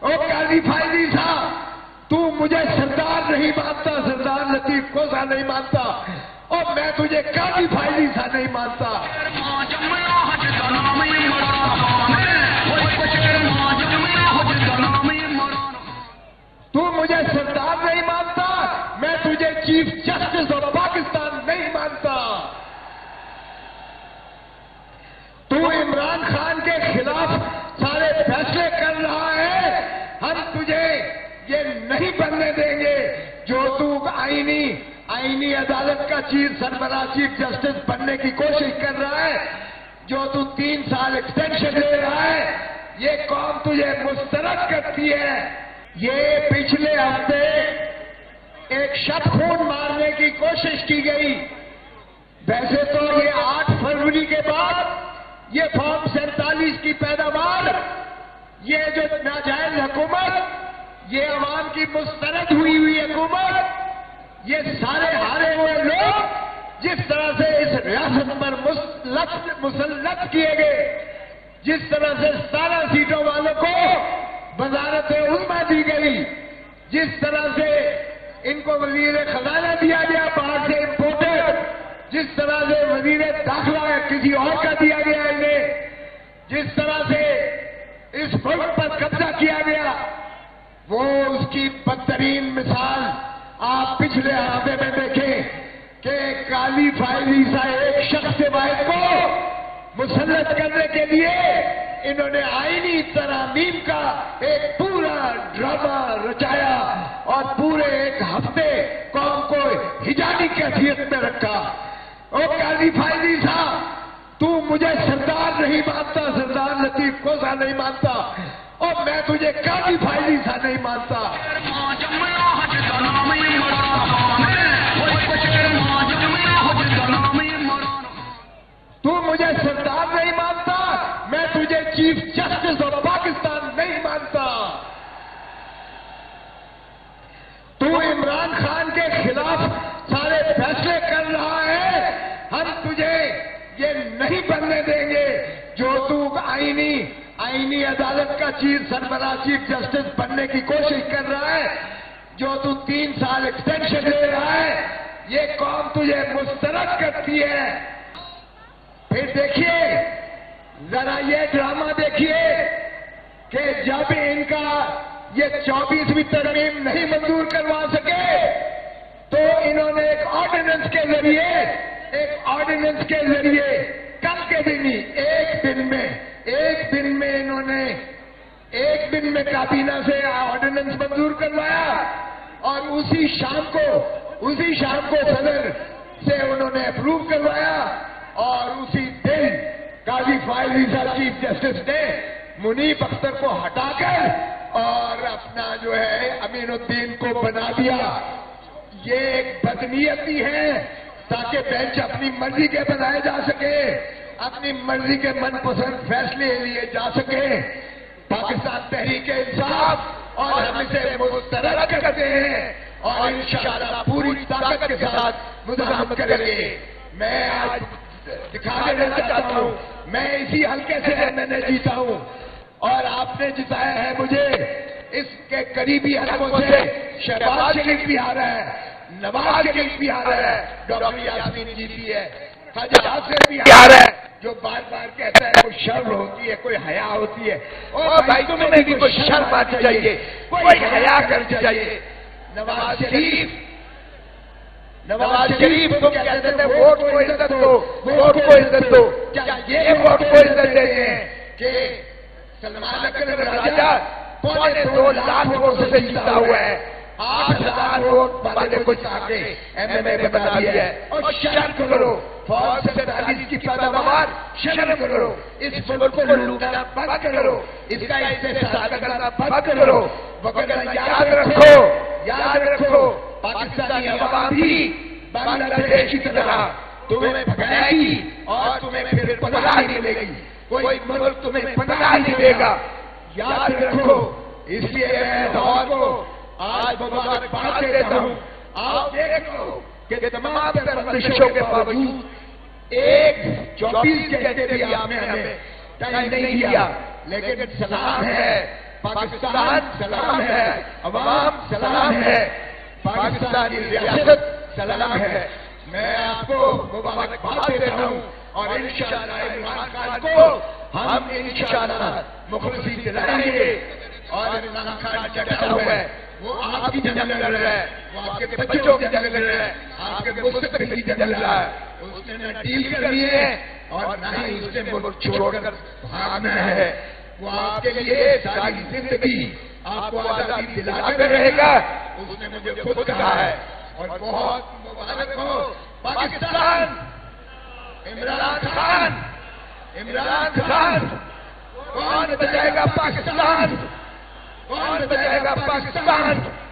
او قاضی فائزی صاحب، تو مجھے سردار نہیں مانتا، سردار لطیف کوزہ نہیں مانتا، اور میں تجھے قاضی فائزی صاحب نہیں مانتا۔ تو مجھے سردار نہیں مانتا، میں تجھے چیف جسٹس آف پاکستان نہیں مانتا۔ تو عمران خان کے خلاف سارے فیصلے کر رہا ہے، ہم تجھے یہ نہیں بننے دیں گے جو تو آئینی عدالت کا چیف سربراہ چیف جسٹس بننے کی کوشش کر رہا ہے، جو تو 3 سال ایکسٹینشن لے رہا ہے، یہ قوم تجھے مسترد کرتی ہے۔ یہ پچھلے ہفتے ایک شب خون مارنے کی کوشش کی گئی، ویسے تو یہ 8 فروری کے بعد یہ فارم 47 کی پیداوار، یہ جو ناجائز حکومت، یہ عوام کی مسترد ہوئی حکومت، یہ سارے ہارے ہوئے لوگ جس طرح سے اس ریاست پر مسلط کیے گئے، جس طرح سے 17 سیٹوں والوں کو وزارت علما دی گئی، جس طرح سے ان کو وزیر خزانہ دیا گیا باہر سے امپورٹڈ، جس طرح سے وزیر داخلہ کسی اور کا دیا گیا انہیں، جس طرح سے اس ملک پر قبضہ کیا گیا، وہ اس کی بدترین مثال آپ پچھلے ہفتے میں دیکھیں کہ قاضی فائزی صاحب ایک شخص واحد کو مسلط کرنے کے لیے انہوں نے آئینی ترامیم کا ایک پورا ڈرامہ رچایا اور پورے ایک ہفتے قوم کو حجابی کیفیت میں رکھا۔ او قاضی فائزی صاحب، تو مجھے سردار نہیں مانتا، سردار لطیف کوزہ نہیں مانتا، اور میں تجھے قاضی فائزی صاحب نہیں مانتا۔ تو مجھے سردار نہیں مانتا، میں تجھے چیف جسٹس آف پاکستان نہیں مانتا۔ تو عمران خان کے خلاف سارے فیصلے کر رہا ہے، ہم تجھے یہ نہیں بننے دیں گے جو تو آئینی عدالت کا چیف سربراہ چیف جسٹس بننے کی کوشش کر رہا ہے، جو تو 3 سال ایکسٹینشن لے رہا ہے، یہ قوم تجھے مسترد کرتی ہے۔ پھر دیکھیے ذرا یہ ڈرامہ دیکھیے کہ جب ان کا یہ 24ویں ترمیم نہیں منظور کروا سکے تو انہوں نے ایک آرڈیننس کے ذریعے کل کے دن ہی ایک دن میں انہوں نے ایک دن میں کابینہ سے آرڈیننس منظور کروایا، اور اسی شام کو صدر سے انہوں نے اپروو کروایا، اور اسی دن قاضی فائزی صاحب چیف جسٹس نے منیب اختر کو ہٹا کر اور اپنا جو ہے امین الدین کو بنا دیا۔ یہ ایک بدنیتی ہے تاکہ بینچ اپنی مرضی کے بنائے جا سکے، اپنی مرضی کے من پسند فیصلے لیے جا سکے۔ پاکستان تحریک انصاف اور ہم اسے مسترد کرتے ہیں اور انشاءاللہ پوری طاقت کے ساتھ مزاحمت کریں گے۔ میں آج دکھا دینا چاہتا ہوں، میں اسی حلقے سے میں نے جیتا ہوں، اور آپ نے جتایا ہے مجھے اس کے قریبی حلقوں سے۔ شہباز شریف بھی آ رہا ہے، نواز شریف بھی آ رہا ہے، ڈاکٹر یاسمین جیتی ہے، خواجہ حافظ بھی آ رہا ہے جو بار بار کہتا ہے کوئی شرم ہوتی ہے، کوئی حیا ہوتی ہے۔ او بھائی تمہیں بھی کوئی شرم آنی چاہیے، کوئی حیا کرنی چاہیے۔ نواز شریف کو کہتے تھے ووٹ کو عزت دو، ووٹ کو عزت دو۔ کیا یہ ووٹ کو عزت دیتے ہیں کہ سلمان اکرم راجہ 2.25 لاکھ ووٹوں سے جیتا ہوا ہے، 8,000 ووٹ والے کو چاہتے ایم اے بنا دیا ہے۔ اور شرم کرو، فوج 47 کی پیداوار، شرم کرو، اس ملک کو لوٹنا بند کرو، اس کا استحصال کرنا بند کرو، وگرنہ یاد رکھو پاکستانی عوام بھی بنگلہ دیش کی طرح تمہیں بھگائے گی اور تمہیں پھر پناہ نہیں ملے گی، کوئی ملک تمہیں پناہ نہیں دے گا، یاد رکھو۔ اس لیے میں دور کو آج مبارکباد دیتا ہوں۔ آپ دیکھ لو کہ تمام بندشوں کے باوجود 1:24 کہتے بھی آپ نے ہمیں ٹائم نہیں دیا، لیکن سلام ہے پاکستان سلام ہے، عوام سلام ہے، پاکستانی ریاست سلام ہے۔ میں آپ کو مبارکباد دیتا ہوں اور انشاءاللہ عمران خان کو ہم انشاءاللہ مخلصی دلائیں گے۔ اور عمران خان ڈٹا ہوا ہے، وہ آپ کی جنگ لڑ رہا ہے، وہ آپ کے بچوں کی جنگ لڑ رہا ہے، آپ کے مستقبل کی جنگ لڑ رہا ہے۔ اس نے نہ ڈیل کرنی ہے اور نہ ہی اس نے ملک چھوڑ کر بھاگنا ہے۔ وہ آپ کے لیے ساری زندگی آپ کو آزادی دلاتا رہے گا، اس نے مجھے خود کہا ہے۔ اور بہت مبارک ہو پاکستان، عمران خان، عمران خان۔ کون بچائے گا پاکستان؟ کون بچائے گا پاکستان؟